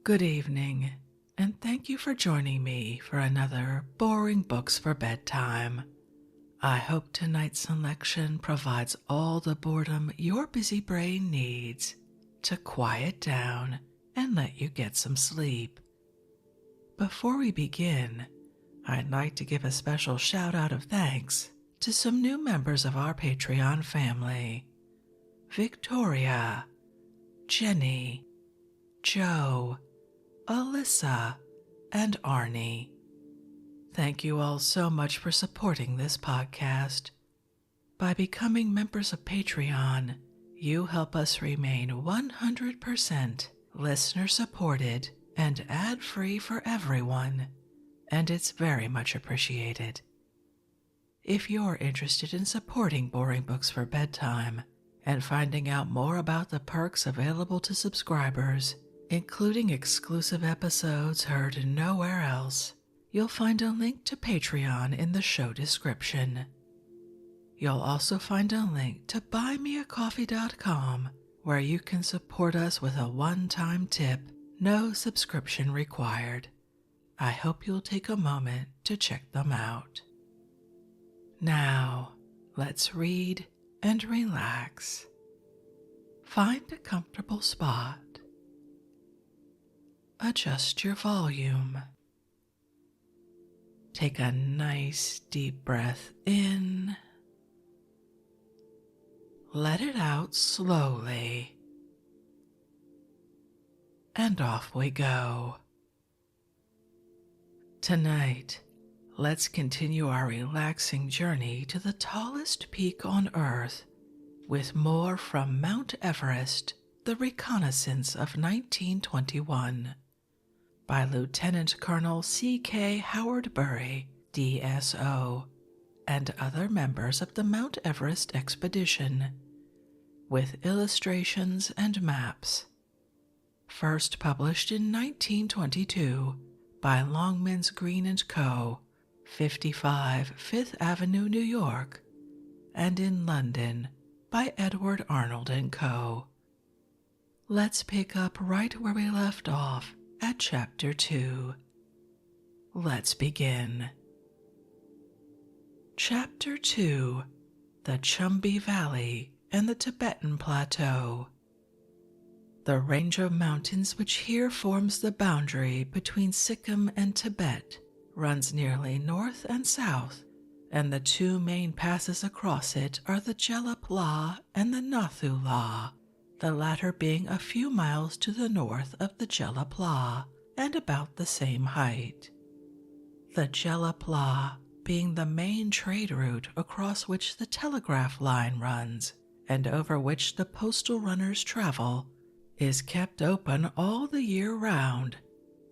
Good evening, and thank you for joining me for another Boring Books for Bedtime. I hope tonight's selection provides all the boredom your busy brain needs to quiet down and let you get some sleep. Before we begin, I'd like to give a special shout out of thanks to some new members of our Patreon family: Victoria, Jenny, Joe, Alyssa, and Arnie. Thank you all so much for supporting this podcast. By becoming members of Patreon, you help us remain 100% listener supported and ad-free for everyone, and it's very much appreciated. If you're interested in supporting Boring Books for Bedtime and finding out more about the perks available to subscribers, including exclusive episodes heard nowhere else, you'll find a link to Patreon in the show description. You'll also find a link to buymeacoffee.com, where you can support us with a one-time tip, no subscription required. I hope you'll take a moment to check them out. Now, let's read and relax. Find a comfortable spot. Adjust your volume. Take a nice deep breath in. Let it out slowly. And off we go. Tonight, let's continue our relaxing journey to the tallest peak on Earth with more from Mount Everest, the Reconnaissance of 1921. By Lieutenant Colonel C.K. Howard Bury, D.S.O., and other members of the Mount Everest expedition, with illustrations and maps. First published in 1922 by Longmans Green & Co., 55 Fifth Avenue, New York, and in London by Edward Arnold & Co. Let's pick up right where we left off at Chapter 2. Let's begin. Chapter 2: The Chumbi Valley and the Tibetan Plateau. The range of mountains which here forms the boundary between Sikkim and Tibet runs nearly north and south, and the two main passes across it are the Gelap La and the Nathu La, the latter being a few miles to the north of the Gelap La and about the same height. The Gelap La being the main trade route across which the telegraph line runs and over which the postal runners travel, is kept open all the year round,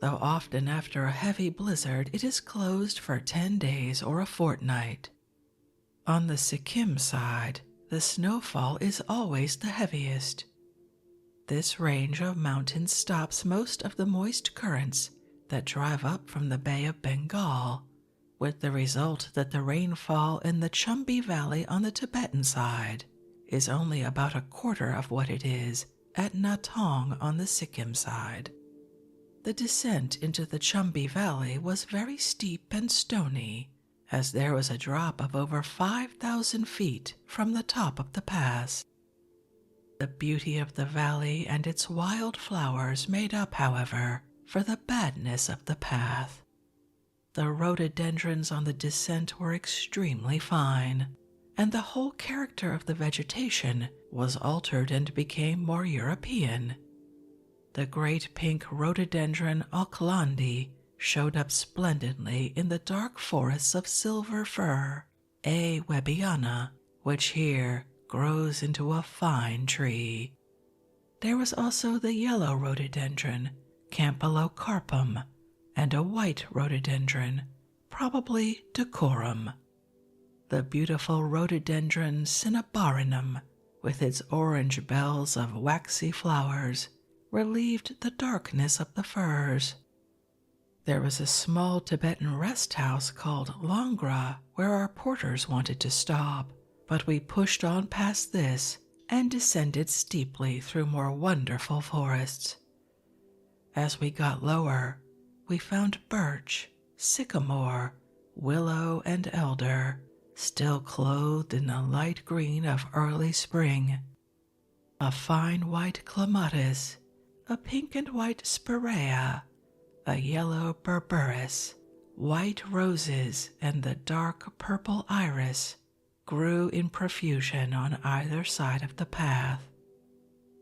though often after a heavy blizzard it is closed for 10 days or a fortnight. On the Sikkim side, the snowfall is always the heaviest. This range of mountains stops most of the moist currents that drive up from the Bay of Bengal, with the result that the rainfall in the Chumbi Valley on the Tibetan side is only about a quarter of what it is at Natong on the Sikkim side. The descent into the Chumbi Valley was very steep and stony, as there was a drop of over 5,000 feet from the top of the pass. The beauty of the valley and its wild flowers made up, however, for the badness of the path. The rhododendrons on the descent were extremely fine, and the whole character of the vegetation was altered and became more European. The great pink rhododendron Aucklandi showed up splendidly in the dark forests of silver fir, A. Webiana, which here grows into a fine tree. There was also the yellow rhododendron, Campylocarpum, and a white rhododendron, probably Decorum. The beautiful rhododendron Cinnabarinum, with its orange bells of waxy flowers, relieved the darkness of the firs. There was a small Tibetan rest house called Langra where our porters wanted to stop, but we pushed on past this and descended steeply through more wonderful forests. As we got lower, we found birch, sycamore, willow, and elder still clothed in the light green of early spring, a fine white clematis, a pink and white spirea, a yellow berberis, white roses, and the dark purple iris grew in profusion on either side of the path.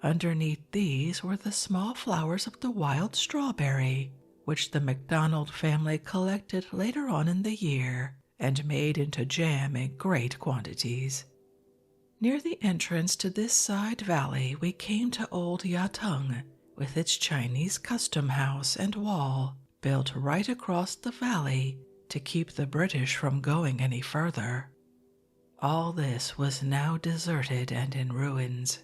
Underneath these were the small flowers of the wild strawberry, which the MacDonald family collected later on in the year and made into jam in great quantities. Near the entrance to this side valley we came to old Yatung, with its Chinese custom house and wall built right across the valley to keep the British from going any further. All this was now deserted and in ruins.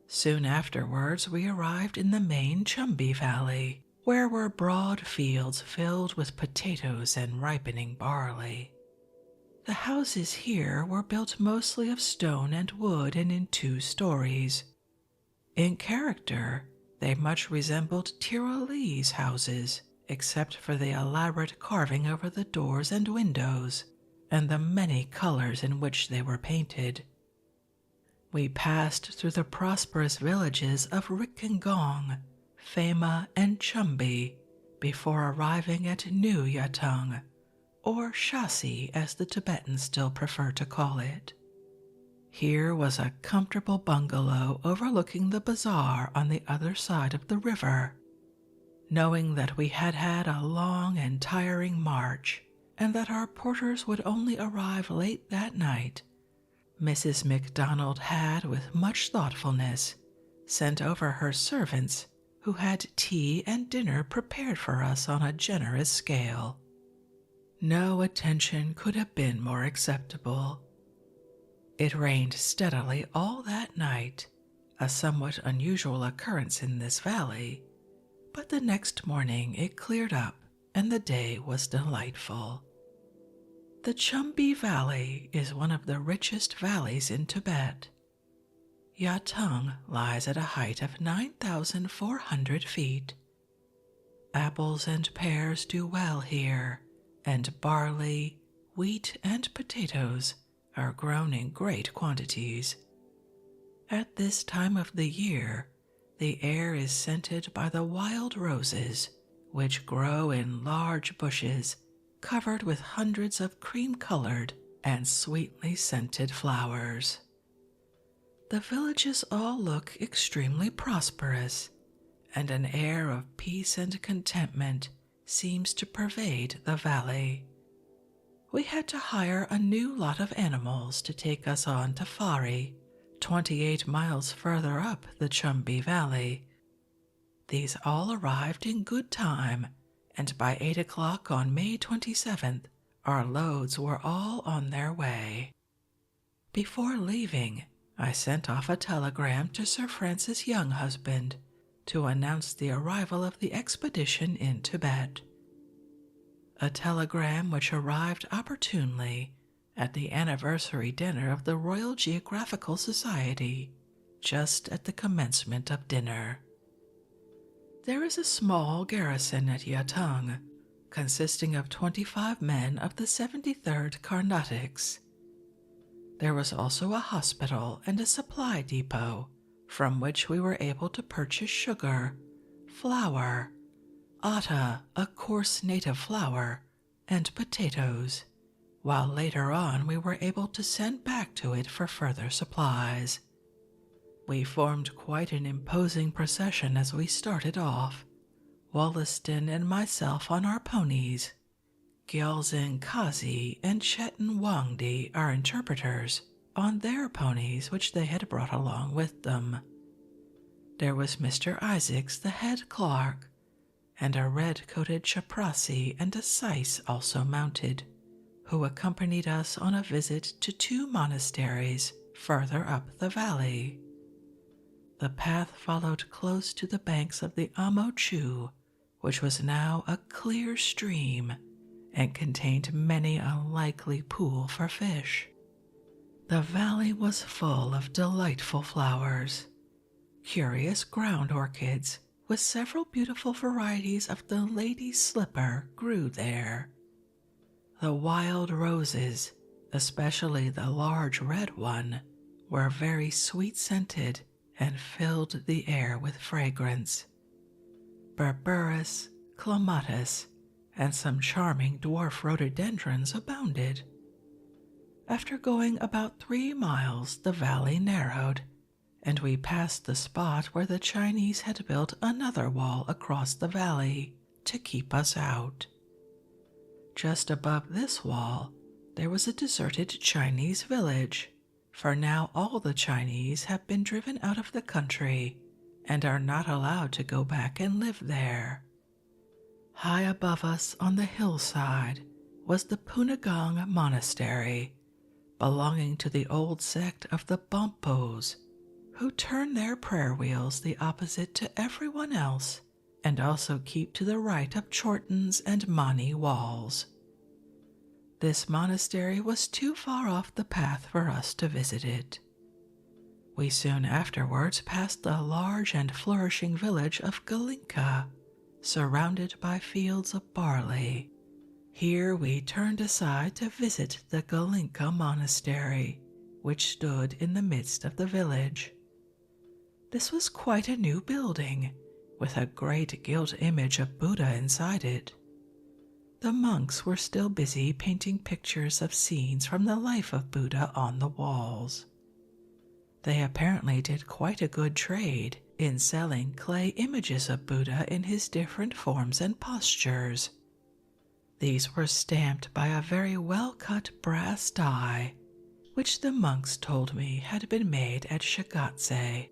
Soon afterwards we arrived in the main Chumbi Valley, where were broad fields filled with potatoes and ripening barley. The houses here were built mostly of stone and wood and in 2 stories. In character, they much resembled Tyrolese houses, except for the elaborate carving over the doors and windows, and the many colors in which they were painted. We passed through the prosperous villages of Rikangong, Fama, and Chumbi before arriving at New Yatung, or Shasi as the Tibetans still prefer to call it. Here was a comfortable bungalow overlooking the bazaar on the other side of the river. Knowing that we had had a long and tiring march, and that our porters would only arrive late that night, Mrs. MacDonald had, with much thoughtfulness, sent over her servants who had tea and dinner prepared for us on a generous scale. No attention could have been more acceptable. It rained steadily all that night, a somewhat unusual occurrence in this valley, but the next morning it cleared up and the day was delightful. The Chumbi Valley is one of the richest valleys in Tibet. Yatung lies at a height of 9,400 feet. Apples and pears do well here, and barley, wheat, and potatoes are grown in great quantities. At this time of the year, the air is scented by the wild roses, which grow in large bushes covered with hundreds of cream-colored and sweetly scented flowers. The villages all look extremely prosperous, and an air of peace and contentment seems to pervade the valley. We had to hire a new lot of animals to take us on to Fari, 28 miles further up the Chumbi Valley. These all arrived in good time, and by 8 o'clock on May 27th, our loads were all on their way. Before leaving, I sent off a telegram to Sir Francis' young husband to announce the arrival of the expedition in Tibet. A telegram which arrived opportunely at the anniversary dinner of the Royal Geographical Society, just at the commencement of dinner. There is a small garrison at Yatung, consisting of 25 men of the 73rd Carnatics. There was also a hospital and a supply depot, from which we were able to purchase sugar, flour, atta, a coarse native flour, and potatoes, while later on we were able to send back to it for further supplies. We formed quite an imposing procession as we started off, Wollaston and myself on our ponies, Gyalzin Kazi and Chetan Wangdi, our interpreters, on their ponies which they had brought along with them. There was Mr. Isaacs, the head clerk, and a red-coated chaprasi and a sais also mounted, who accompanied us on a visit to 2 monasteries further up the valley. The path followed close to the banks of the Amo Chu, which was now a clear stream and contained many a likely pool for fish. The valley was full of delightful flowers, curious ground orchids, with several beautiful varieties of the lady's slipper, grew there. The wild roses, especially the large red one, were very sweet-scented and filled the air with fragrance. Berberis, clematis, and some charming dwarf rhododendrons abounded. After going about 3 miles, the valley narrowed, and we passed the spot where the Chinese had built another wall across the valley to keep us out. Just above this wall, there was a deserted Chinese village, for now all the Chinese have been driven out of the country and are not allowed to go back and live there. High above us on the hillside was the Punagong Monastery, belonging to the old sect of the Bompos, who turn their prayer wheels the opposite to everyone else and also keep to the right of Chortens and Mani walls. This monastery was too far off the path for us to visit it. We soon afterwards passed the large and flourishing village of Galinka, surrounded by fields of barley. Here we turned aside to visit the Galinka Monastery, which stood in the midst of the village. This was quite a new building, with a great gilt image of Buddha inside it. The monks were still busy painting pictures of scenes from the life of Buddha on the walls. They apparently did quite a good trade in selling clay images of Buddha in his different forms and postures. These were stamped by a very well-cut brass die, which the monks told me had been made at Shigatse.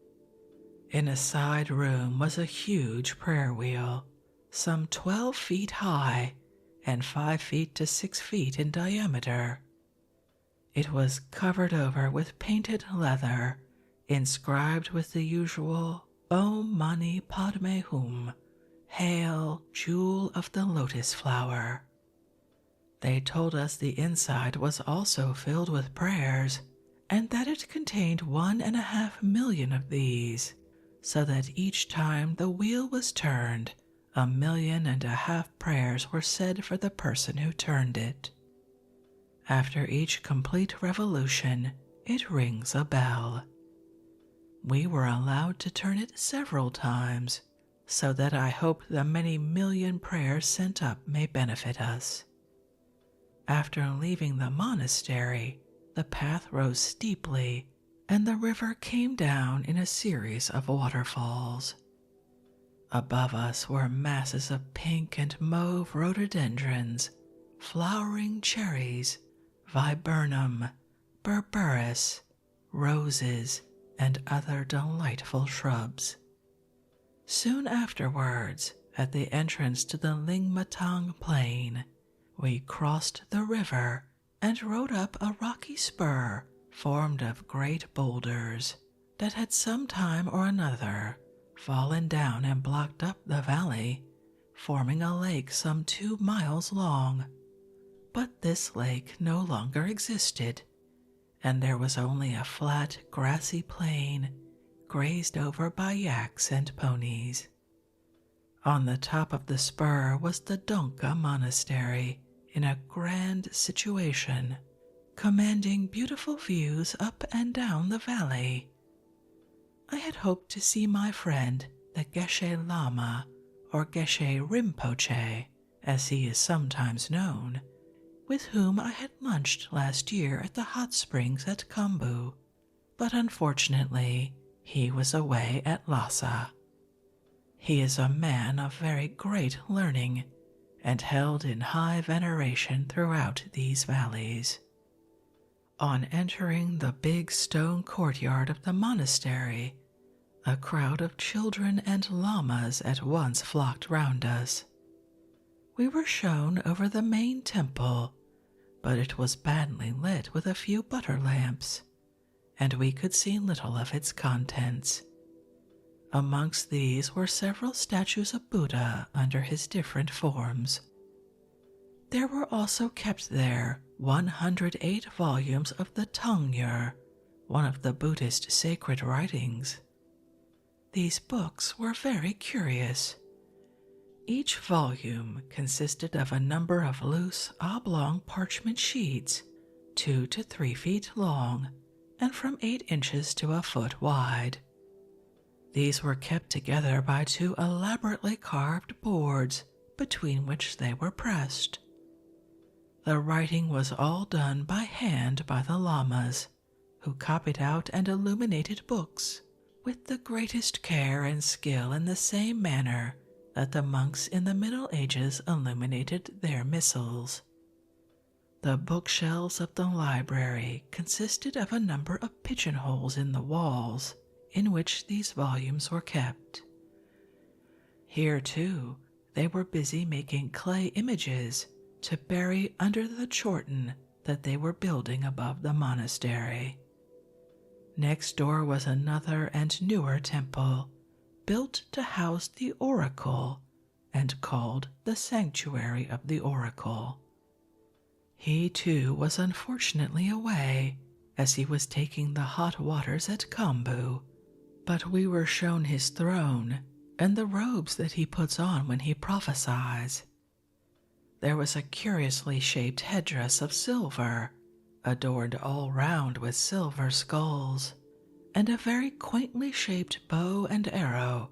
In a side room was a huge prayer wheel, some 12 feet high and 5 feet to 6 feet in diameter. It was covered over with painted leather, inscribed with the usual Om Mani Padme Hum, Hail, Jewel of the Lotus Flower. They told us the inside was also filled with prayers, and that it contained 1.5 million of these, so that each time the wheel was turned, 1.5 million prayers were said for the person who turned it. After each complete revolution, it rings a bell. We were allowed to turn it several times, so that I hope the many million prayers sent up may benefit us. After leaving the monastery, the path rose steeply, and the river came down in a series of waterfalls. Above us were masses of pink and mauve rhododendrons, flowering cherries, viburnum, berberis, roses, and other delightful shrubs. Soon afterwards, at the entrance to the Lingmatang Plain, we crossed the river and rode up a rocky spur formed of great boulders that had some time or another fallen down and blocked up the valley, forming a lake some 2 miles long. But this lake no longer existed, and there was only a flat, grassy plain grazed over by yaks and ponies. On the top of the spur was the Donka Monastery in a grand situation, commanding beautiful views up and down the valley. I had hoped to see my friend, the Geshe Lama, or Geshe Rinpoche, as he is sometimes known, with whom I had lunched last year at the hot springs at Kambu, but unfortunately he was away at Lhasa. He is a man of very great learning, and held in high veneration throughout these valleys. On entering the big stone courtyard of the monastery, a crowd of children and lamas at once flocked round us. We were shown over the main temple, but it was badly lit with a few butter lamps, and we could see little of its contents. Amongst these were several statues of Buddha under his different forms. There were also kept there 108 volumes of the Tongyur, one of the Buddhist sacred writings. These books were very curious. Each volume consisted of a number of loose, oblong parchment sheets, 2 to 3 feet long and from 8 inches to a foot wide. These were kept together by 2 elaborately carved boards between which they were pressed. The writing was all done by hand by the lamas, who copied out and illuminated books with the greatest care and skill in the same manner that the monks in the Middle Ages illuminated their missals. The bookshelves of the library consisted of a number of pigeonholes in the walls in which these volumes were kept. Here, too, they were busy making clay images to bury under the chorten that they were building above the monastery. Next door was another and newer temple, built to house the oracle and called the Sanctuary of the Oracle. He too was unfortunately away, as he was taking the hot waters at Kambu, but we were shown his throne and the robes that he puts on when he prophesies. There was a curiously shaped headdress of silver, adorned all round with silver skulls, and a very quaintly shaped bow and arrow,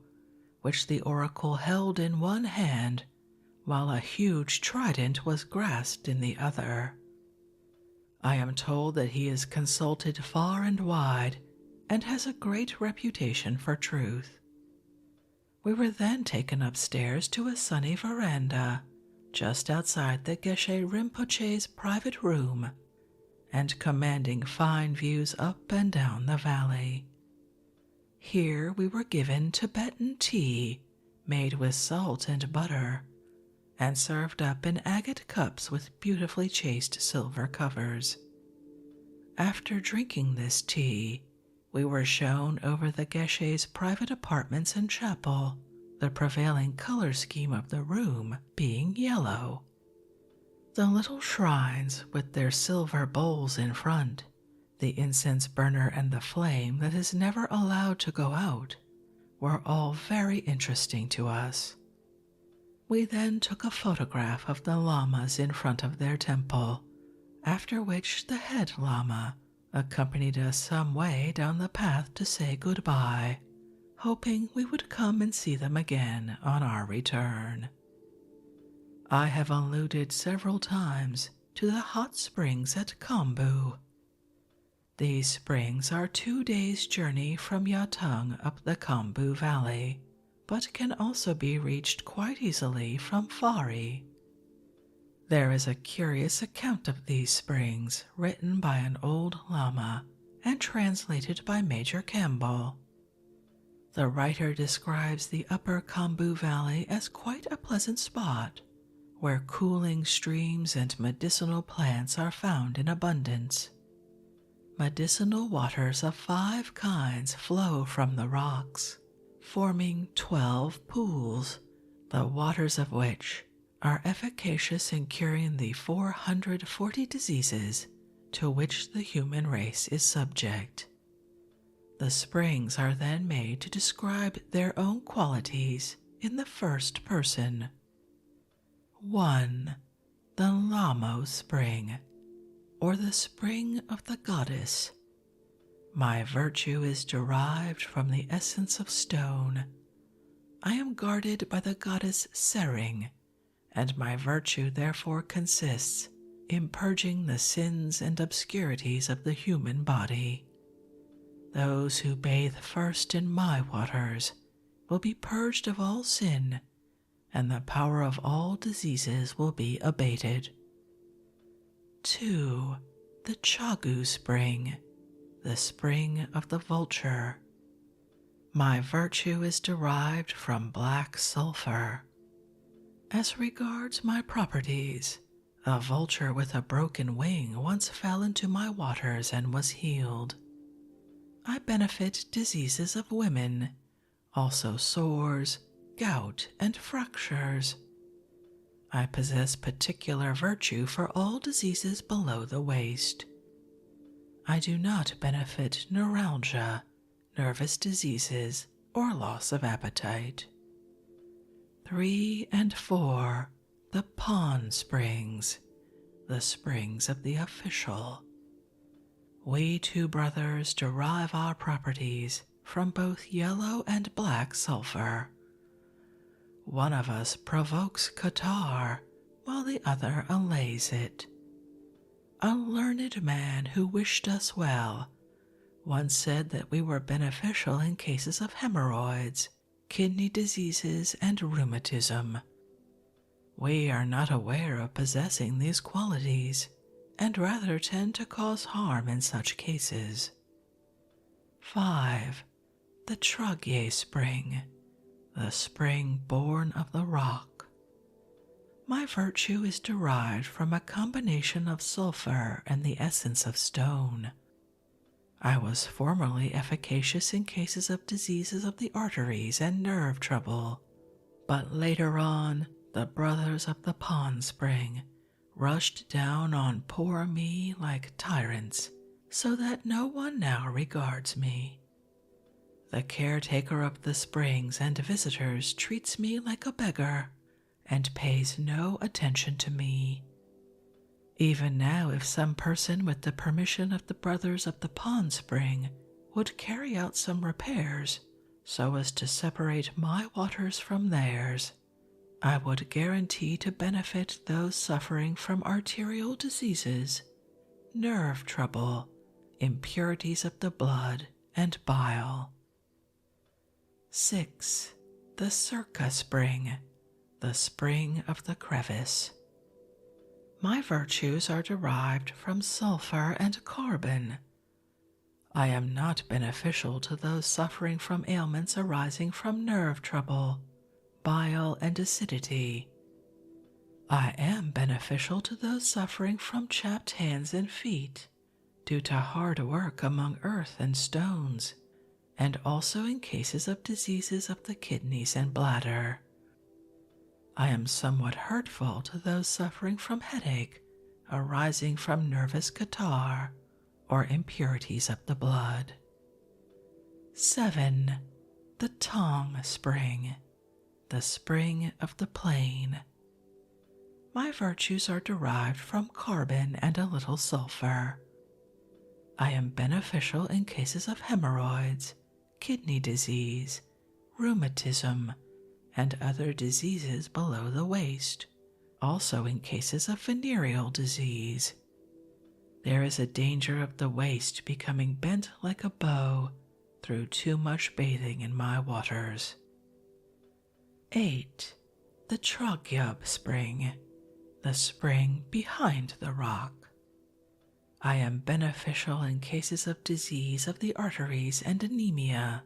which the oracle held in one hand, while a huge trident was grasped in the other. I am told that he is consulted far and wide, and has a great reputation for truth. We were then taken upstairs to a sunny veranda, just outside the Geshe Rinpoche's private room, and commanding fine views up and down the valley. Here we were given Tibetan tea, made with salt and butter, and served up in agate cups with beautifully chased silver covers. After drinking this tea, we were shown over the Geshe's private apartments and chapel, the prevailing color scheme of the room being yellow. The little shrines with their silver bowls in front, the incense burner and the flame that is never allowed to go out, were all very interesting to us. We then took a photograph of the lamas in front of their temple, after which the head lama accompanied us some way down the path to say goodbye, hoping we would come and see them again on our return. I have alluded several times to the hot springs at Kambu. These springs are 2 days' journey from Yatung up the Kambu Valley, but can also be reached quite easily from Fari. There is a curious account of these springs written by an old lama and translated by Major Campbell. The writer describes the upper Kambu Valley as quite a pleasant spot, where cooling streams and medicinal plants are found in abundance. Medicinal waters of 5 kinds flow from the rocks, forming 12 pools, the waters of which are efficacious in curing the 440 diseases to which the human race is subject. The springs are then made to describe their own qualities in the first person. 1. The Lamo Spring, or the Spring of the Goddess. My virtue is derived from the essence of stone. I am guarded by the goddess Sering, and my virtue therefore consists in purging the sins and obscurities of the human body. Those who bathe first in my waters will be purged of all sin, and the power of all diseases will be abated. 2. The Chagu Spring, the spring of the vulture. My virtue is derived from black sulfur. As regards my properties, a vulture with a broken wing once fell into my waters and was healed. I benefit diseases of women, also sores, gout, and fractures. I possess particular virtue for all diseases below the waist. I do not benefit neuralgia, nervous diseases, or loss of appetite. 3 and 4, the pond springs, the springs of the official. We two brothers derive our properties from both yellow and black sulfur. One of us provokes catarrh, while the other allays it. A learned man who wished us well once said that we were beneficial in cases of hemorrhoids, kidney diseases, and rheumatism. We are not aware of possessing these qualities, and rather tend to cause harm in such cases. 5. The Trogye Spring, the spring born of the rock. My virtue is derived from a combination of sulfur and the essence of stone. I was formerly efficacious in cases of diseases of the arteries and nerve trouble, but later on, the brothers of the pond spring rushed down on poor me like tyrants, so that no one now regards me. The caretaker of the springs and visitors treats me like a beggar, and pays no attention to me. Even now, if some person with the permission of the brothers of the pond spring would carry out some repairs so as to separate my waters from theirs, I would guarantee to benefit those suffering from arterial diseases, nerve trouble, impurities of the blood, and bile. 6. The Circa Spring, the spring of the crevice. My virtues are derived from sulfur and carbon. I am not beneficial to those suffering from ailments arising from nerve trouble, bile, and acidity. I am beneficial to those suffering from chapped hands and feet, due to hard work among earth and stones, and also in cases of diseases of the kidneys and bladder. I am somewhat hurtful to those suffering from headache arising from nervous catarrh or impurities of the blood. 7. The Tong Spring, the spring of the plain. My virtues are derived from carbon and a little sulfur. I am beneficial in cases of hemorrhoids, kidney disease, rheumatism, and other diseases below the waist, also in cases of venereal disease. There is a danger of the waist becoming bent like a bow through too much bathing in my waters. 8. The Trogyub Spring, the spring behind the rock. I am beneficial in cases of disease of the arteries and anemia.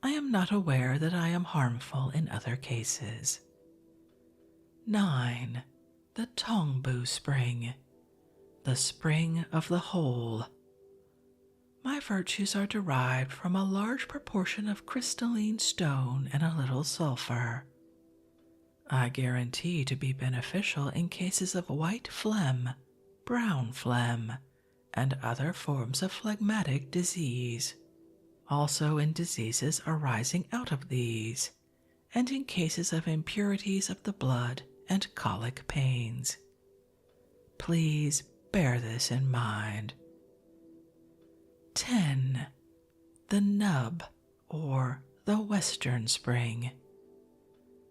I am not aware that I am harmful in other cases. 9. The Tongbu Spring, the spring of the hole. My virtues are derived from a large proportion of crystalline stone and a little sulfur. I guarantee to be beneficial in cases of white phlegm, brown phlegm, and other forms of phlegmatic disease, also in diseases arising out of these, and in cases of impurities of the blood and colic pains. Please bear this in mind. 10. The Nub, or the Western Spring.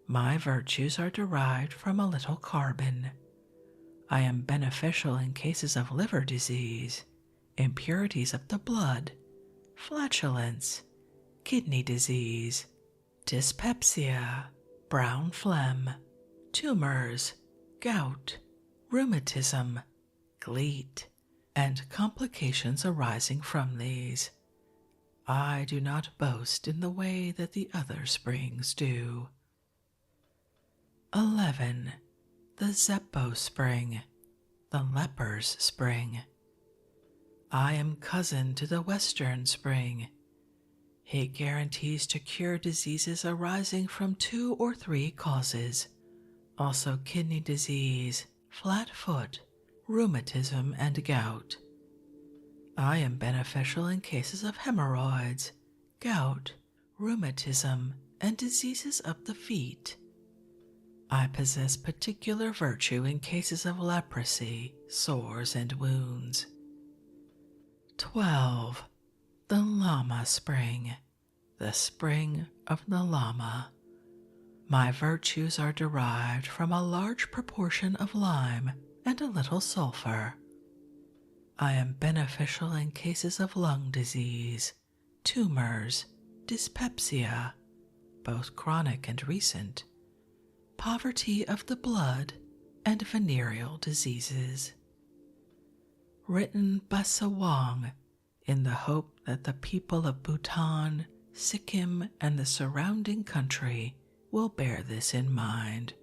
My virtues are derived from a little carbon. I am beneficial in cases of liver disease, impurities of the blood, flatulence, kidney disease, dyspepsia, brown phlegm, tumors, gout, rheumatism, gleat, and complications arising from these. I do not boast in the way that the other springs do. 11. The Zeppo Spring, the Leper's Spring. I am cousin to the Western Spring. He guarantees to cure diseases arising from 2 or 3 causes, also kidney disease, flat foot, rheumatism, and gout. I am beneficial in cases of hemorrhoids, gout, rheumatism, and diseases of the feet. I possess particular virtue in cases of leprosy, sores, and wounds. 12. The Lama Spring, the spring of the Lama. My virtues are derived from a large proportion of lime and a little sulfur. I am beneficial in cases of lung disease, tumors, dyspepsia, both chronic and recent, poverty of the blood, and venereal diseases. Written by Sawang in the hope that the people of Bhutan, Sikkim, and the surrounding country will bear this in mind.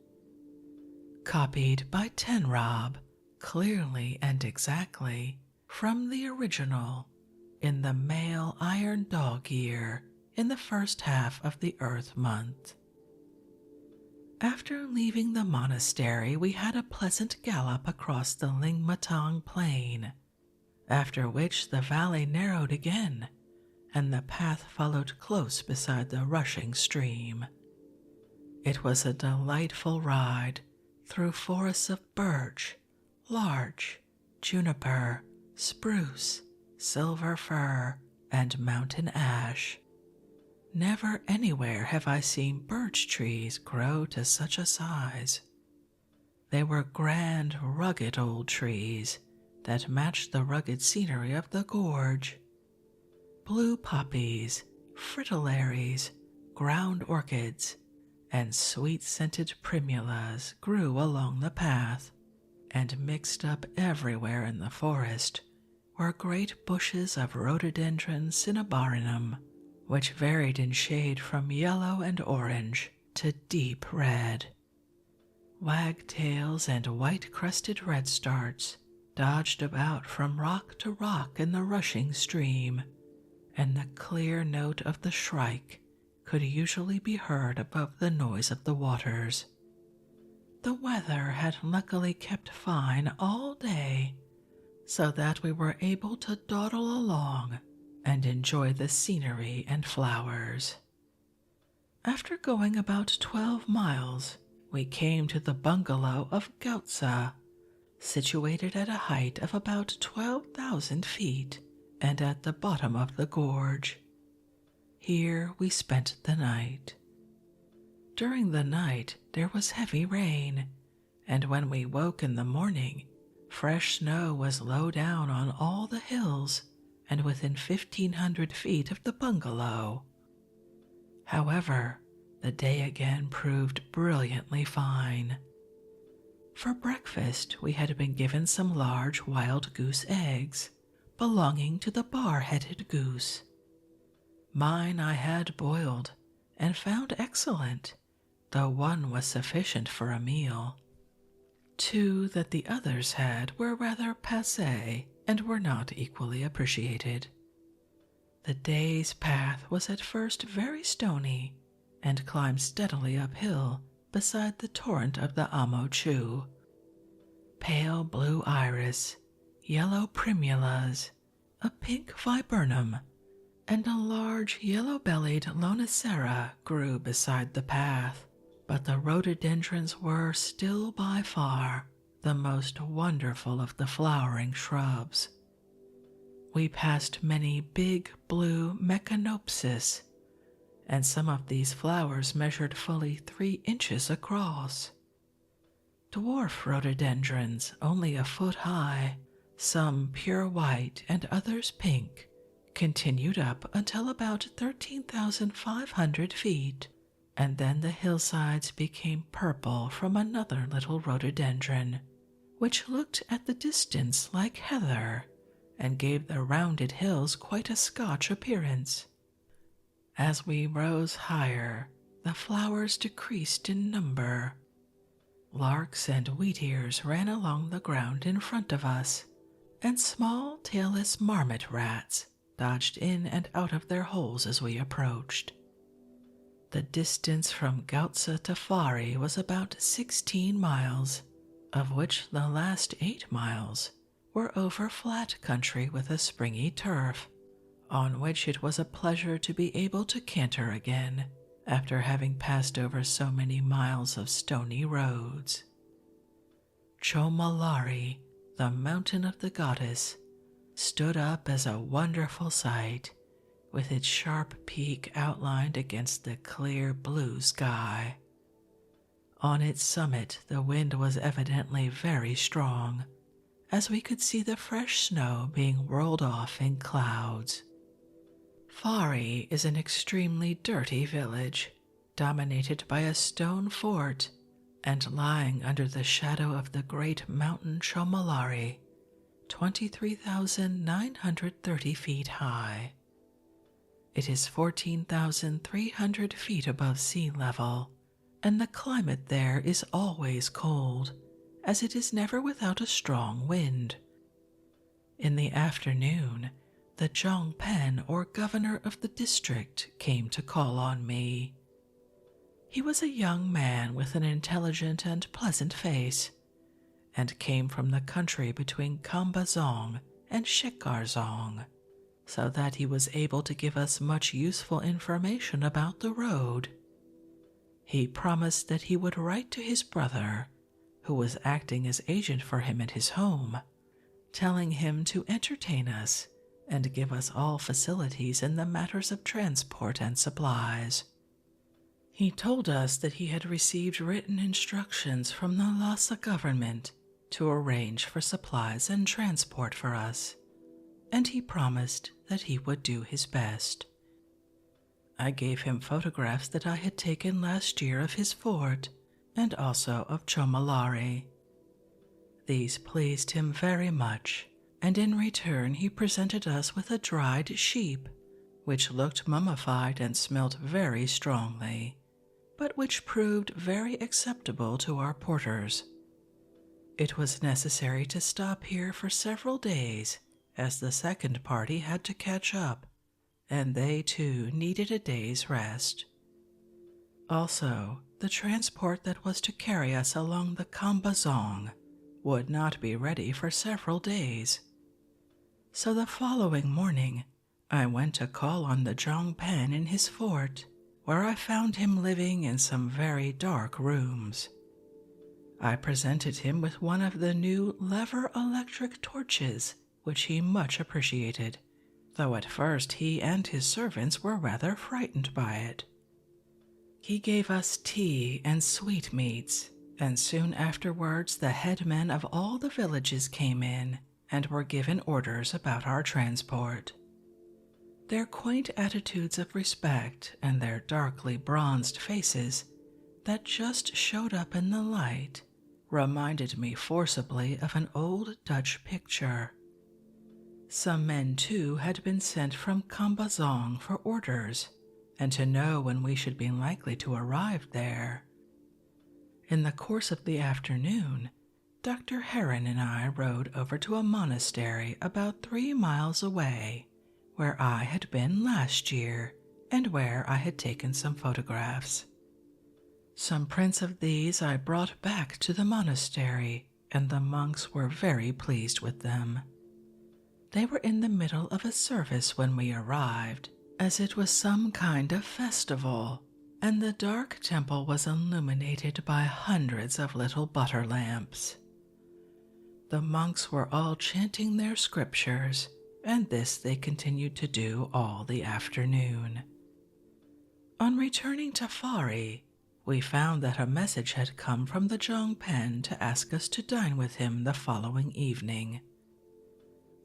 Copied by Tenrab, clearly and exactly, from the original, in the male iron dog year in the first half of the Earth month. After leaving the monastery, we had a pleasant gallop across the Lingmatang plain, after which the valley narrowed again, and the path followed close beside the rushing stream. It was a delightful ride through forests of birch, larch, juniper, spruce, silver fir, and mountain ash. Never anywhere have I seen birch trees grow to such a size. They were grand, rugged old trees that matched the rugged scenery of the gorge. Blue poppies, fritillaries, ground orchids, and sweet-scented primulas grew along the path, and mixed up everywhere in the forest were great bushes of rhododendron cinnabarinum, which varied in shade from yellow and orange to deep red. Wagtails and white-crested redstarts dodged about from rock to rock in the rushing stream, and the clear note of the shrike could usually be heard above the noise of the waters. The weather had luckily kept fine all day, so that we were able to dawdle along and enjoy the scenery and flowers. After going about 12 miles, we came to the bungalow of Gautsa, situated at a height of about 12,000 feet and at the bottom of the gorge. Here we spent the night. During the night there was heavy rain, and when we woke in the morning, fresh snow was low down on all the hills and within 1,500 feet of the bungalow. However, the day again proved brilliantly fine. For breakfast we had been given some large wild goose eggs, belonging to the bar-headed goose. Mine I had boiled, and found excellent, though one was sufficient for a meal. Two that the others had were rather passé and were not equally appreciated. The day's path was at first very stony, and climbed steadily uphill beside the torrent of the Amo Chu. Pale blue iris, yellow primulas, a pink viburnum, and a large yellow-bellied lonicera grew beside the path, but the rhododendrons were still by far the most wonderful of the flowering shrubs. We passed many big blue mechanopsis, and some of these flowers measured fully 3 inches across. Dwarf rhododendrons, only a foot high, some pure white and others pink, continued up until about 13,500 feet, and then the hillsides became purple from another little rhododendron, which looked at the distance like heather, and gave the rounded hills quite a Scotch appearance. As we rose higher, the flowers decreased in number. Larks and wheatears ran along the ground in front of us, and small tailless marmot rats dodged in and out of their holes as we approached. The distance from Gautsa to Fari was about 16 miles, of which the last 8 miles were over flat country with a springy turf, on which it was a pleasure to be able to canter again after having passed over so many miles of stony roads. Chomalari, the mountain of the goddess, stood up as a wonderful sight, with its sharp peak outlined against the clear blue sky. On its summit the wind was evidently very strong, as we could see the fresh snow being whirled off in clouds. Fari is an extremely dirty village, dominated by a stone fort and lying under the shadow of the great mountain Chomalari, 23,930 feet high. It is 14,300 feet above sea level, and the climate there is always cold, as it is never without a strong wind. In the afternoon, the Zhongpen, or governor of the district, came to call on me. He was a young man with an intelligent and pleasant face, and came from the country between Kambazong and Shikarzong, so that he was able to give us much useful information about the road. He promised that he would write to his brother, who was acting as agent for him at his home, telling him to entertain us and give us all facilities in the matters of transport and supplies. He told us that he had received written instructions from the Lhasa government to arrange for supplies and transport for us, and he promised that he would do his best. I gave him photographs that I had taken last year of his fort and also of Chomalari. These pleased him very much, and in return he presented us with a dried sheep, which looked mummified and smelt very strongly, but which proved very acceptable to our porters. It was necessary to stop here for several days, as the second party had to catch up, and they too needed a day's rest. Also, the transport that was to carry us along the Kambazong would not be ready for several days. So the following morning, I went to call on the Zhongpen in his fort, where I found him living in some very dark rooms. I presented him with one of the new lever electric torches, which he much appreciated, though at first he and his servants were rather frightened by it. He gave us tea and sweetmeats, and soon afterwards the headmen of all the villages came in and were given orders about our transport. Their quaint attitudes of respect and their darkly bronzed faces that just showed up in the light reminded me forcibly of an old Dutch picture. Some men, too, had been sent from Kambazong for orders, and to know when we should be likely to arrive there. In the course of the afternoon, Dr. Heron and I rode over to a monastery about 3 miles away, where I had been last year, and where I had taken some photographs. Some prints of these I brought back to the monastery, and the monks were very pleased with them. They were in the middle of a service when we arrived, as it was some kind of festival, and the dark temple was illuminated by hundreds of little butter lamps. The monks were all chanting their scriptures, and this they continued to do all the afternoon. On returning to Fari, we found that a message had come from the Zhongpen to ask us to dine with him the following evening.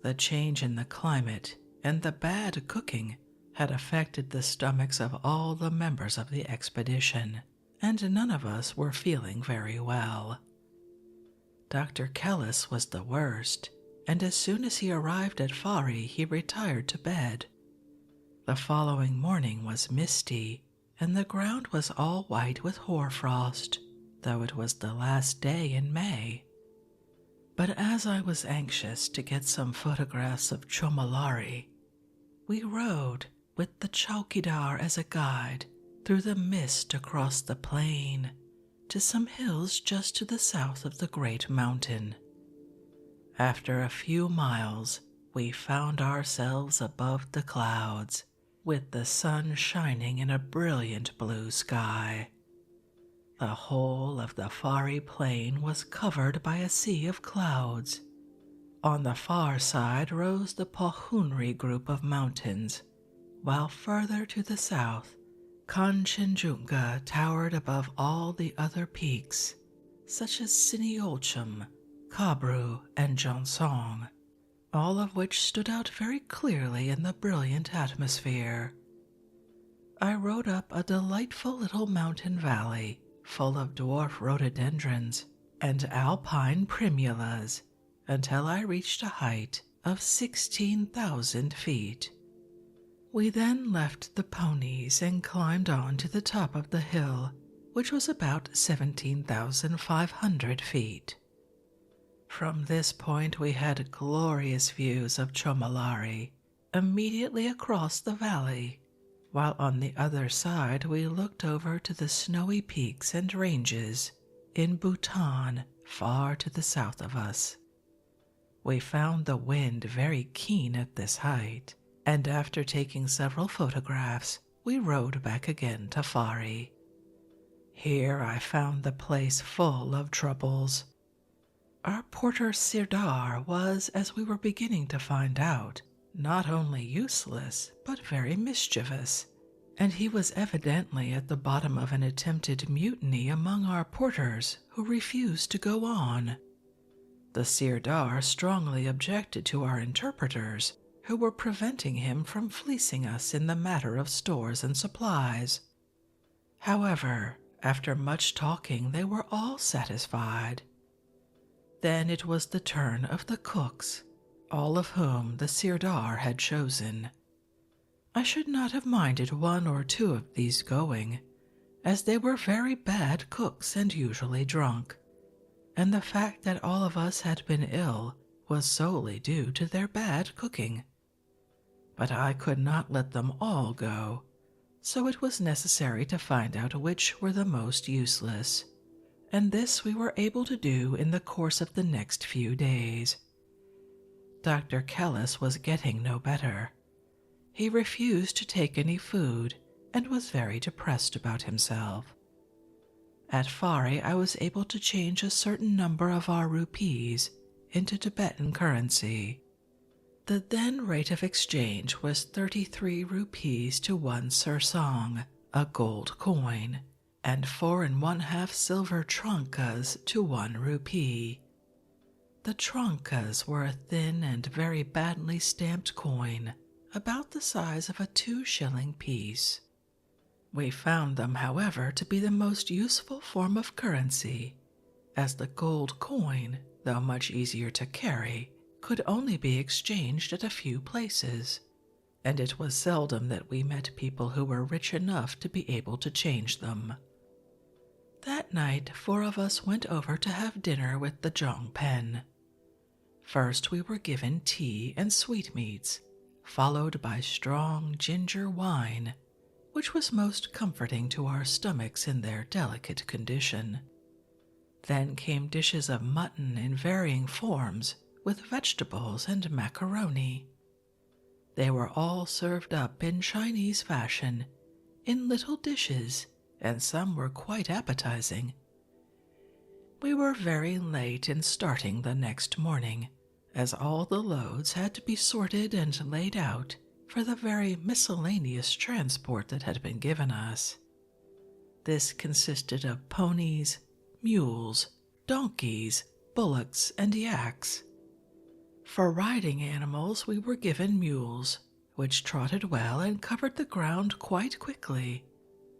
The change in the climate and the bad cooking had affected the stomachs of all the members of the expedition, and none of us were feeling very well. Dr. Kellis was the worst, and as soon as he arrived at Fari, he retired to bed. The following morning was misty, and the ground was all white with hoarfrost, though it was the last day in May. But as I was anxious to get some photographs of Chomalari, we rode, with the chowkidar as a guide, through the mist across the plain, to some hills just to the south of the great mountain. After a few miles, we found ourselves above the clouds, with the sun shining in a brilliant blue sky. The whole of the Fari plain was covered by a sea of clouds. On the far side rose the Pohunri group of mountains, while further to the south, Kanchenjunga towered above all the other peaks, such as Siniolchum, Kabru, and Jonsong, all of which stood out very clearly in the brilliant atmosphere. I rode up a delightful little mountain valley full of dwarf rhododendrons and alpine primulas until I reached a height of 16,000 feet. We then left the ponies and climbed on to the top of the hill, which was about 17,500 feet. From this point we had glorious views of Chomalari, immediately across the valley, while on the other side we looked over to the snowy peaks and ranges in Bhutan far to the south of us. We found the wind very keen at this height, and after taking several photographs, we rode back again to Fari. Here I found the place full of troubles. Our porter Sirdar was, as we were beginning to find out, not only useless, but very mischievous, and he was evidently at the bottom of an attempted mutiny among our porters who refused to go on. The Sirdar strongly objected to our interpreters, who were preventing him from fleecing us in the matter of stores and supplies. However, after much talking, they were all satisfied. Then it was the turn of the cooks, all of whom the Sirdar had chosen. I should not have minded one or two of these going, as they were very bad cooks and usually drunk, and the fact that all of us had been ill was solely due to their bad cooking. But I could not let them all go, so it was necessary to find out which were the most useless, and this we were able to do in the course of the next few days. Dr. Kellis was getting no better. He refused to take any food and was very depressed about himself. At Fari, I was able to change a certain number of our rupees into Tibetan currency. The then rate of exchange was 33 rupees to 1 sursong, a gold coin, and 4 1/2 silver trankas to 1 rupee. The trankas were a thin and very badly stamped coin, about the size of a 2-shilling piece. We found them, however, to be the most useful form of currency, as the gold coin, though much easier to carry, could only be exchanged at a few places, and it was seldom that we met people who were rich enough to be able to change them. That night 4 of us went over to have dinner with the Jongpen. First we were given tea and sweetmeats, followed by strong ginger wine, which was most comforting to our stomachs in their delicate condition. Then came dishes of mutton in varying forms, with vegetables and macaroni. They were all served up in Chinese fashion, in little dishes, and some were quite appetizing. We were very late in starting the next morning, as all the loads had to be sorted and laid out for the very miscellaneous transport that had been given us. This consisted of ponies, mules, donkeys, bullocks, and yaks. For riding animals we were given mules, which trotted well and covered the ground quite quickly,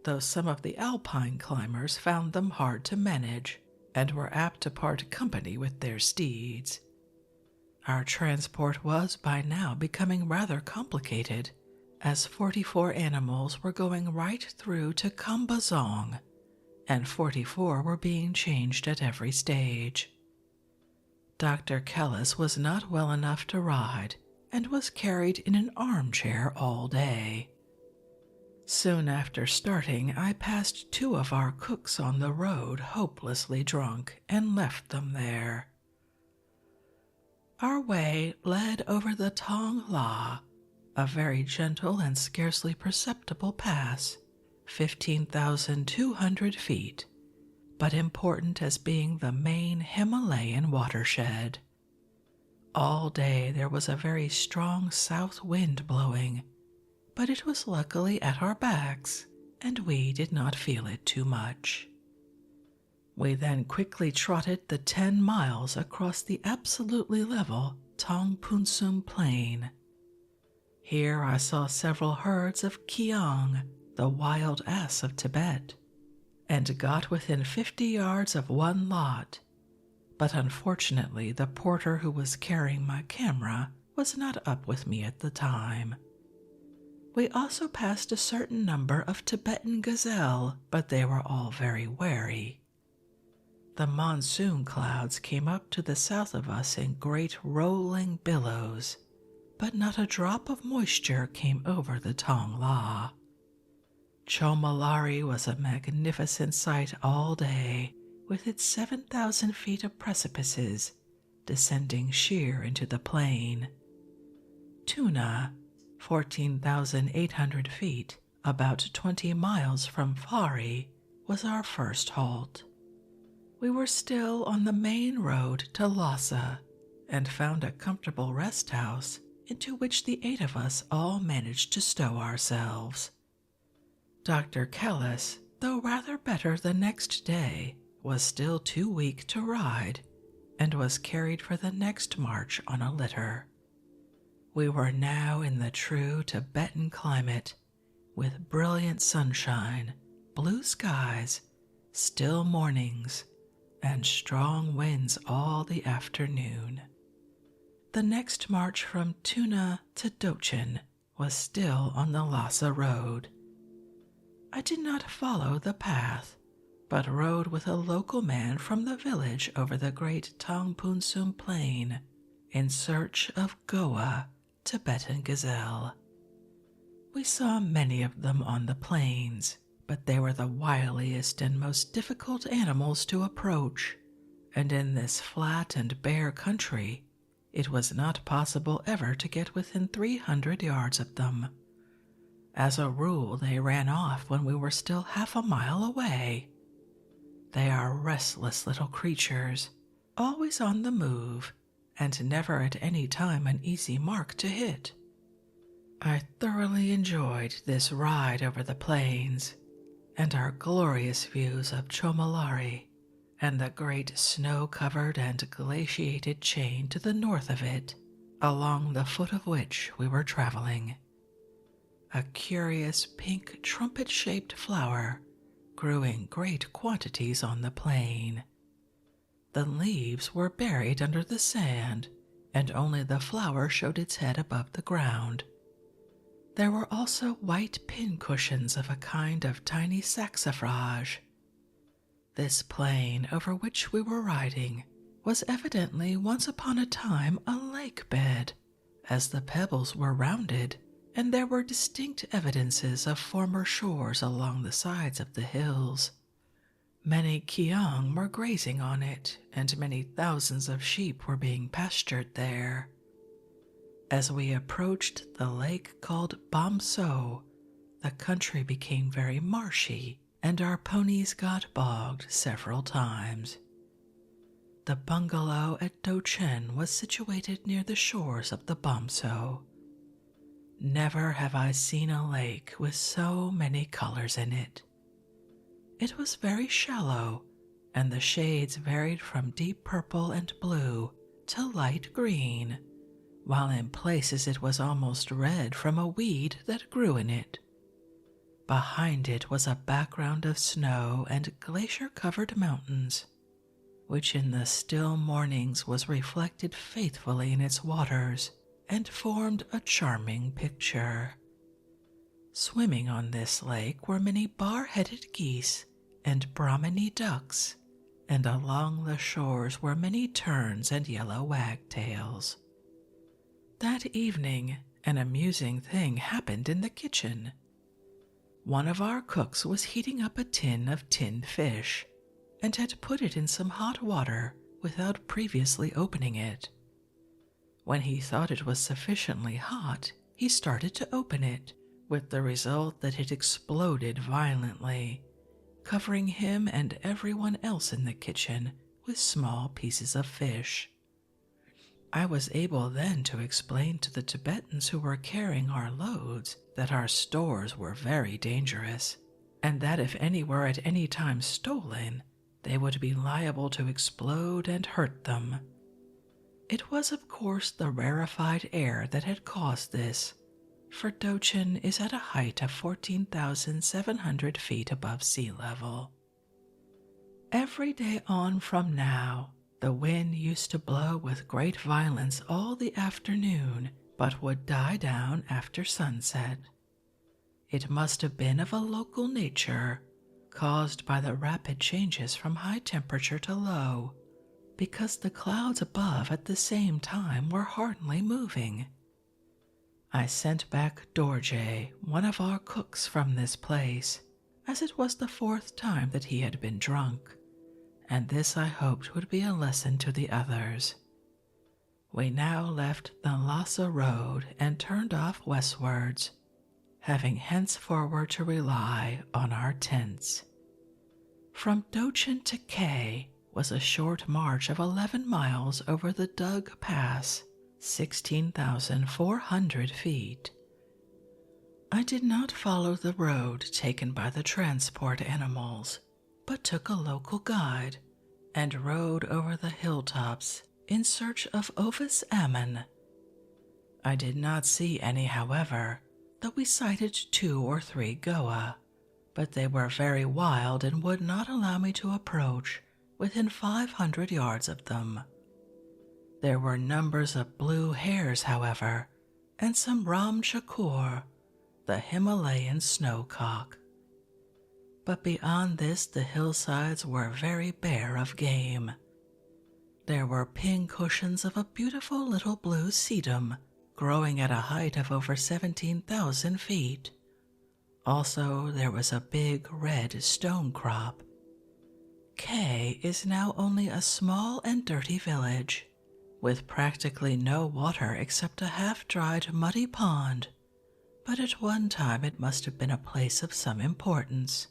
though some of the alpine climbers found them hard to manage and were apt to part company with their steeds. Our transport was by now becoming rather complicated, as 44 animals were going right through to Kambazong, and 44 were being changed at every stage. Dr. Kellis was not well enough to ride and was carried in an armchair all day. Soon after starting, I passed 2 of our cooks on the road hopelessly drunk and left them there. Our way led over the Tong La, a very gentle and scarcely perceptible pass, 15,200 feet, but important as being the main Himalayan watershed. All day there was a very strong south wind blowing, but it was luckily at our backs, and we did not feel it too much. We then quickly trotted the 10 miles across the absolutely level Tong Punsum plain. Here I saw several herds of Kiang, the wild ass of Tibet, and got within 50 yards of one lot, but unfortunately the porter who was carrying my camera was not up with me at the time. We also passed a certain number of Tibetan gazelle, but they were all very wary. The monsoon clouds came up to the south of us in great rolling billows, but not a drop of moisture came over the Tong La. Chomalari was a magnificent sight all day, with its 7,000 feet of precipices descending sheer into the plain. Tuna, 14,800 feet, about 20 miles from Fari, was our first halt. We were still on the main road to Lhasa and found a comfortable rest house into which the 8 of us all managed to stow ourselves. Dr. Kellis, though rather better the next day, was still too weak to ride and was carried for the next march on a litter. We were now in the true Tibetan climate, with brilliant sunshine, blue skies, still mornings, and strong winds all the afternoon. The next march from Tuna to Dochen was still on the Lhasa road. I did not follow the path, but rode with a local man from the village over the great Tangpunsum plain in search of Goa, Tibetan gazelle. We saw many of them on the plains, but they were the wiliest and most difficult animals to approach, and in this flat and bare country it was not possible ever to get within 300 yards of them. As a rule, they ran off when we were still half a mile away. They are restless little creatures, always on the move, and never at any time an easy mark to hit. I thoroughly enjoyed this ride over the plains, and our glorious views of Chomalari, and the great snow-covered and glaciated chain to the north of it, along the foot of which we were traveling. A curious pink trumpet-shaped flower grew in great quantities on the plain. The leaves were buried under the sand, and only the flower showed its head above the ground. There were also white pincushions of a kind of tiny saxifrage. This plain over which we were riding was evidently once upon a time a lake bed, as the pebbles were rounded, and there were distinct evidences of former shores along the sides of the hills. Many Kiang were grazing on it, and many thousands of sheep were being pastured there. As we approached the lake called Bomso, the country became very marshy, and our ponies got bogged several times. The bungalow at Dochen was situated near the shores of the Bomso. Never have I seen a lake with so many colors in it. It was very shallow, and the shades varied from deep purple and blue to light green, while in places it was almost red from a weed that grew in it. Behind it was a background of snow and glacier-covered mountains, which in the still mornings was reflected faithfully in its waters and formed a charming picture. Swimming on this lake were many bar-headed geese and Brahminy ducks, and along the shores were many terns and yellow wagtails. That evening, an amusing thing happened in the kitchen. One of our cooks was heating up a tin of tinned fish, and had put it in some hot water without previously opening it. When he thought it was sufficiently hot, he started to open it, with the result that it exploded violently, covering him and everyone else in the kitchen with small pieces of fish. I was able then to explain to the Tibetans who were carrying our loads that our stores were very dangerous, and that if any were at any time stolen, they would be liable to explode and hurt them. It was, of course, the rarefied air that had caused this, for Dochin is at a height of 14,700 feet above sea level. Every day on from now, the wind used to blow with great violence all the afternoon, but would die down after sunset. It must have been of a local nature, caused by the rapid changes from high temperature to low, because the clouds above at the same time were hardly moving. I sent back Dorje, one of our cooks, from this place, as it was the 4th time that he had been drunk, and this I hoped would be a lesson to the others. We now left the Lhasa road and turned off westwards, having henceforward to rely on our tents. From Dochin to Kay was a short march of 11 miles over the Dug Pass, 16,400 feet. I did not follow the road taken by the transport animals, but took a local guide and rode over the hilltops in search of Ovis Ammon. I did not see any, however, though we sighted 2 or 3 goa, but they were very wild and would not allow me to approach within 500 yards of them. There were numbers of blue hares, however, and some ram shakur, the Himalayan snowcock. But beyond this the hillsides were very bare of game. There were pincushions of a beautiful little blue sedum growing at a height of over 17,000 feet. Also, there was a big red stone crop. Kay is now only a small and dirty village, with practically no water except a half-dried muddy pond, but at one time it must have been a place of some importance,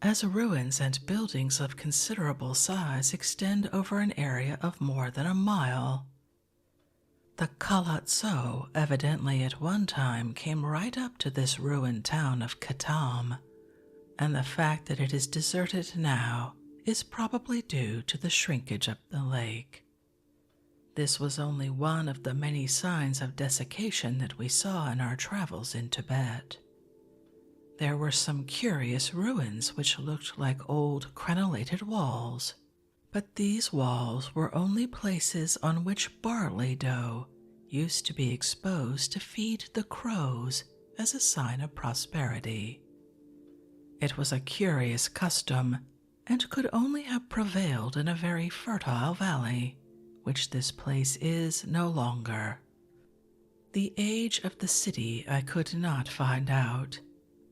as ruins and buildings of considerable size extend over an area of more than a mile. The Khalat So evidently at one time came right up to this ruined town of Khatam, and the fact that it is deserted now is probably due to the shrinkage of the lake. This was only one of the many signs of desiccation that we saw in our travels in Tibet. There were some curious ruins which looked like old crenellated walls, but these walls were only places on which barley dough used to be exposed to feed the crows as a sign of prosperity. It was a curious custom, and could only have prevailed in a very fertile valley, which this place is no longer. The age of the city I could not find out,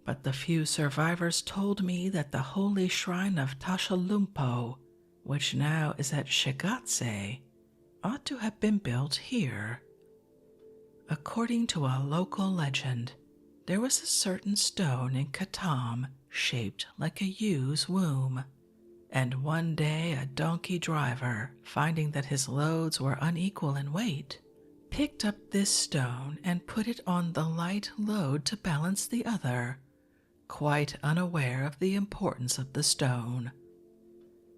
but the few survivors told me that the holy shrine of Tashalumpo, which now is at Shigatse, ought to have been built here. According to a local legend, there was a certain stone in Khatam shaped like a ew's womb, and one day a donkey driver, finding that his loads were unequal in weight, picked up this stone and put it on the light load to balance the other, quite unaware of the importance of the stone.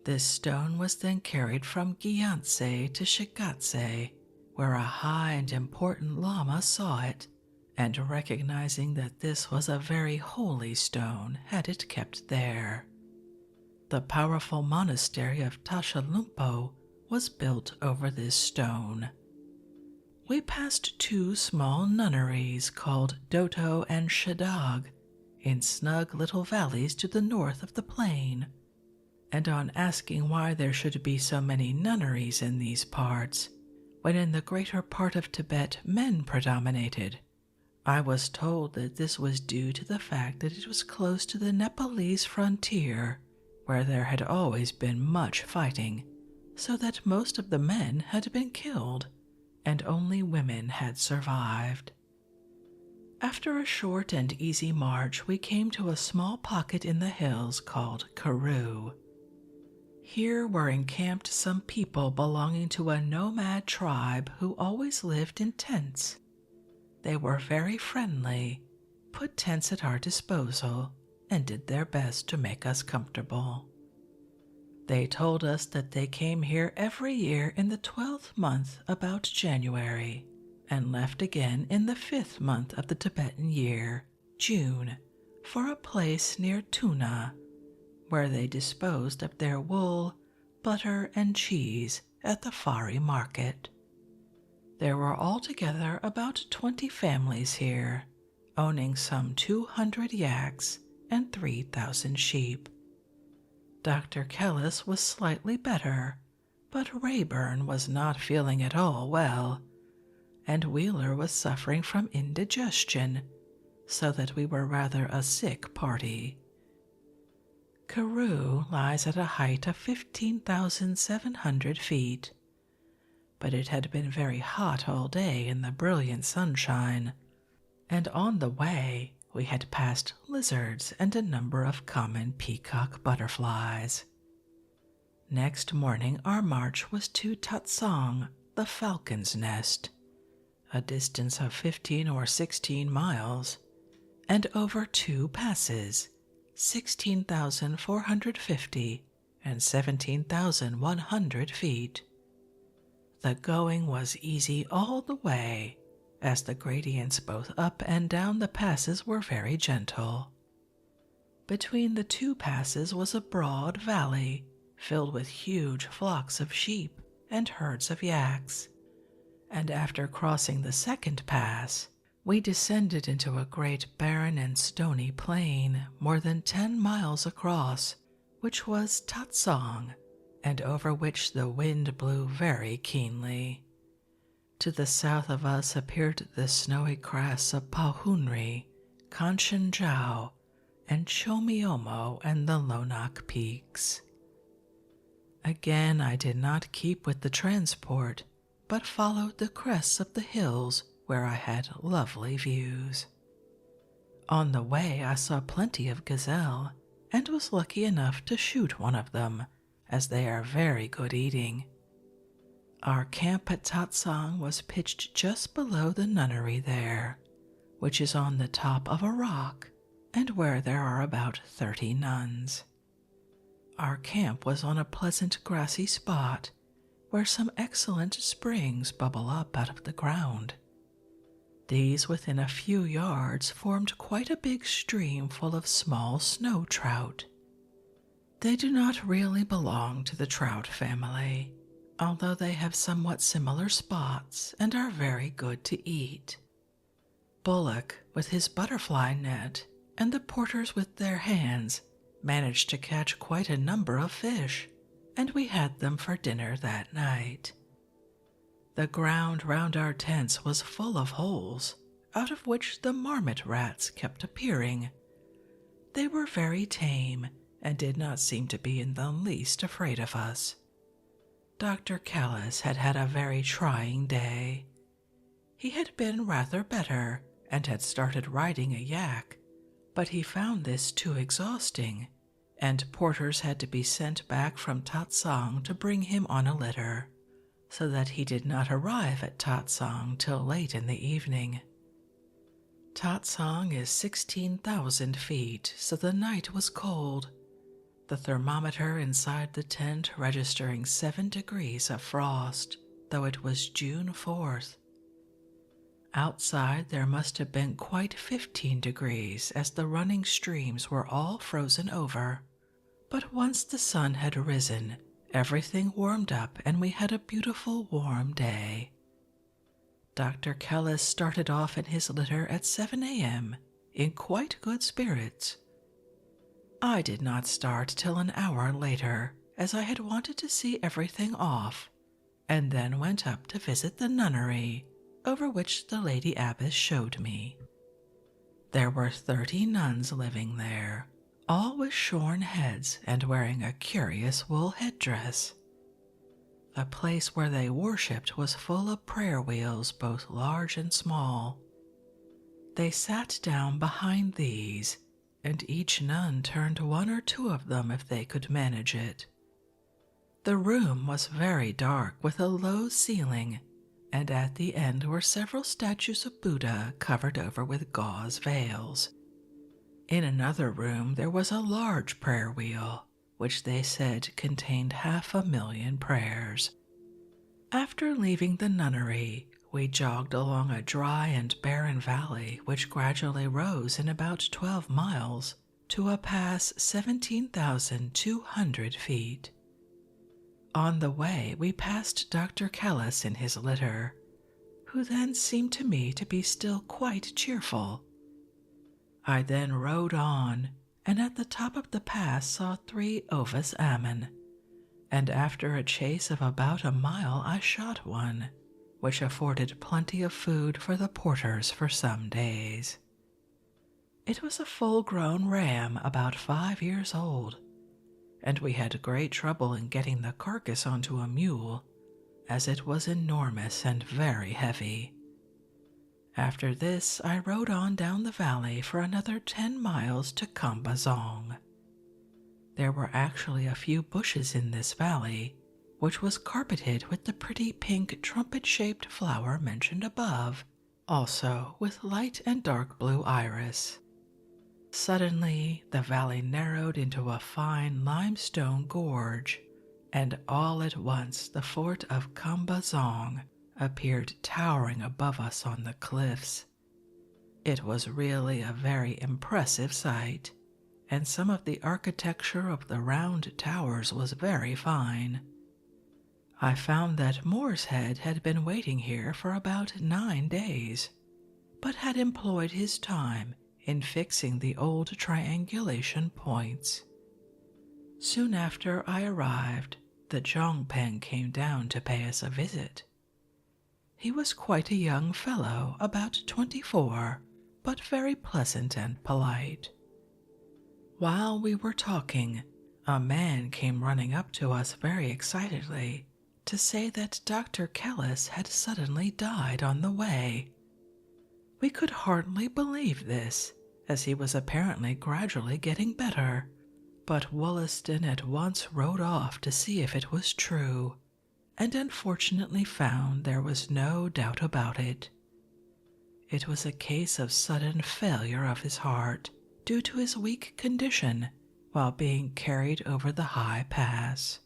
This stone was then carried from Gyantse to Shigatse, where a high and important lama saw it, and recognizing that this was a very holy stone, had it kept there. The powerful monastery of Tashalumpo was built over this stone. We passed 2 small nunneries called Doto and Shadag in snug little valleys to the north of the plain, and on asking why there should be so many nunneries in these parts, when in the greater part of Tibet men predominated, I was told that this was due to the fact that it was close to the Nepalese frontier, where there had always been much fighting, so that most of the men had been killed, and only women had survived. After a short and easy march, we came to a small pocket in the hills called Karoo. Here were encamped some people belonging to a nomad tribe who always lived in tents. They were very friendly, put tents at our disposal, and did their best to make us comfortable. They told us that they came here every year in the 12th month about January, and left again in the 5th month of the Tibetan year, June, for a place near Tuna, where they disposed of their wool, butter, and cheese at the Fari market. There were altogether about 20 families here, owning some 200 yaks and 3,000 sheep. Dr. Kellis was slightly better, but Rayburn was not feeling at all well, and Wheeler was suffering from indigestion, so that we were rather a sick party. Karoo lies at a height of 15,700 feet, but it had been very hot all day in the brilliant sunshine, and on the way we had passed lizards and a number of common peacock butterflies. Next morning our march was to Tatsong, the falcon's nest, a distance of 15 or 16 miles, and over 2 passes, 16,450 and 17,100 feet. The going was easy all the way, as the gradients both up and down the passes were very gentle. Between the 2 passes was a broad valley filled with huge flocks of sheep and herds of yaks, and after crossing the 2nd pass, we descended into a great barren and stony plain more than 10 miles across, which was Tatsong, and over which the wind blew very keenly. To the south of us appeared the snowy crests of Pahunri, Kanchenjao, and Chomiomo and the Lonak peaks. Again I did not keep with the transport, but followed the crests of the hills where I had lovely views. On the way I saw plenty of gazelle, and was lucky enough to shoot one of them, as they are very good eating. Our camp at Tatsong was pitched just below the nunnery there, which is on the top of a rock, and where there are about 30 nuns. Our camp was on a pleasant grassy spot, where some excellent springs bubble up out of the ground. These within a few yards formed quite a big stream full of small snow trout. They do not really belong to the trout family, although they have somewhat similar spots and are very good to eat. Bullock, with his butterfly net, and the porters with their hands, managed to catch quite a number of fish, and we had them for dinner that night. The ground round our tents was full of holes, out of which the marmot rats kept appearing. They were very tame, and did not seem to be in the least afraid of us. Dr. Callis had had a very trying day. He had been rather better, and had started riding a yak, but he found this too exhausting, and porters had to be sent back from Tatsong to bring him on a litter, so that he did not arrive at Tatsong till late in the evening. Tatsong is 16,000 feet, so the night was cold, the thermometer inside the tent registering 7 degrees of frost, though it was June 4th. Outside there must have been quite 15 degrees, as the running streams were all frozen over, but once the sun had risen, everything warmed up and we had a beautiful warm day. Dr. Kellis started off in his litter at 7 a.m. in quite good spirits. I did not start till an hour later, as I had wanted to see everything off, and then went up to visit the nunnery, over which the Lady Abbess showed me. There were 30 nuns living there, all with shorn heads and wearing a curious wool headdress. the place where they worshipped was full of prayer wheels, both large and small. They sat down behind these, and each nun turned one or two of them if they could manage it. The room was very dark with a low ceiling, and at the end were several statues of Buddha covered over with gauze veils. In another room there was a large prayer wheel, which they said contained 500,000 prayers. After leaving the nunnery, we jogged along a dry and barren valley which gradually rose in about 12 miles to a pass 17,200 feet. On the way, we passed Dr. Kellis in his litter, who then seemed to me to be still quite cheerful. I then rode on, and at the top of the pass saw 3 ovis ammon, and after a chase of about a mile I shot one, which afforded plenty of food for the porters for some days. It was a full-grown ram about 5 years old, and we had great trouble in getting the carcass onto a mule, as it was enormous and very heavy. After this, I rode on down the valley for another 10 miles to Kambazong. There were actually a few bushes in this valley, which was carpeted with the pretty pink trumpet-shaped flower mentioned above, also with light and dark blue iris. Suddenly, the valley narrowed into a fine limestone gorge, and all at once the fort of Kambazong appeared towering above us on the cliffs. It was really a very impressive sight, and some of the architecture of the round towers was very fine. I found that Moore's Head had been waiting here for about 9 days, but had employed his time in fixing the old triangulation points. Soon after I arrived, the Zhongpeng came down to pay us a visit. He was quite a young fellow, about 24, but very pleasant and polite. While we were talking, a man came running up to us very excitedly to say that Dr. Kellis had suddenly died on the way. We could hardly believe this, as he was apparently gradually getting better, but Wollaston at once rode off to see if it was true, and unfortunately found there was no doubt about it. It was a case of sudden failure of his heart due to his weak condition while being carried over the high pass.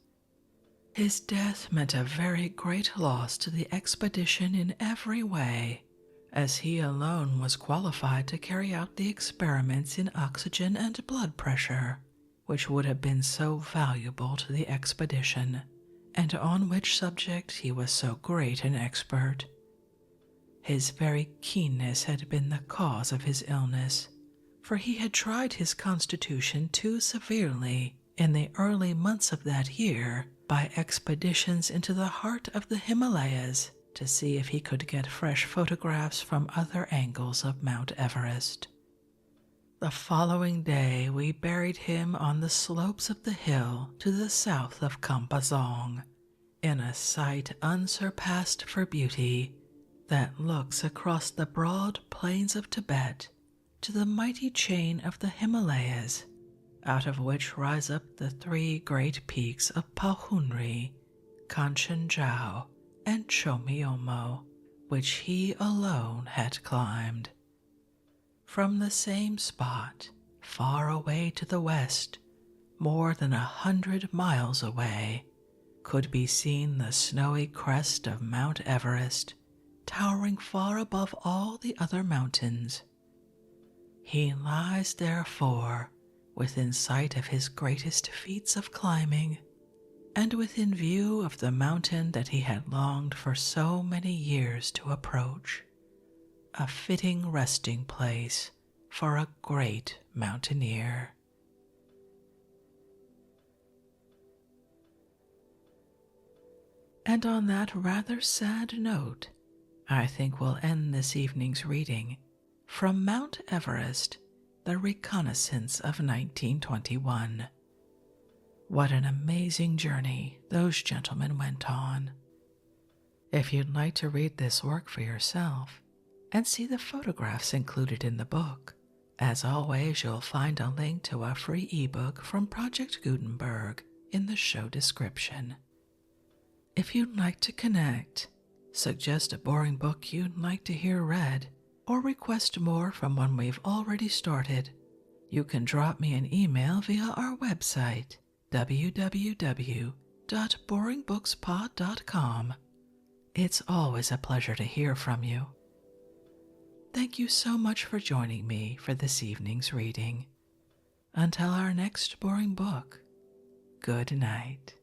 His death meant a very great loss to the expedition in every way, as he alone was qualified to carry out the experiments in oxygen and blood pressure, which would have been so valuable to the expedition, and on which subject he was so great an expert. His very keenness had been the cause of his illness, for he had tried his constitution too severely in the early months of that year by expeditions into the heart of the Himalayas to see if he could get fresh photographs from other angles of Mount Everest. The following day we buried him on the slopes of the hill to the south of Kambazong, in a site unsurpassed for beauty that looks across the broad plains of Tibet to the mighty chain of the Himalayas, out of which rise up the 3 great peaks of Pauhunri, Kanchenjao, and Chomyomo, which he alone had climbed. From the same spot, far away to the west, more than 100 miles away, could be seen the snowy crest of Mount Everest, towering far above all the other mountains. He lies, therefore, within sight of his greatest feats of climbing, and within view of the mountain that he had longed for so many years to approach, a fitting resting place for a great mountaineer. And on that rather sad note, I think we'll end this evening's reading from Mount Everest, the Reconnaissance of 1921. What an amazing journey those gentlemen went on. If you'd like to read this work for yourself and see the photographs included in the book, as always, you'll find a link to a free ebook from Project Gutenberg in the show description. If you'd like to connect, suggest a boring book you'd like to hear read, or request more from one we've already started, you can drop me an email via our website, www.boringbookspod.com. It's always a pleasure to hear from you. Thank you so much for joining me for this evening's reading. Until our next boring book, good night.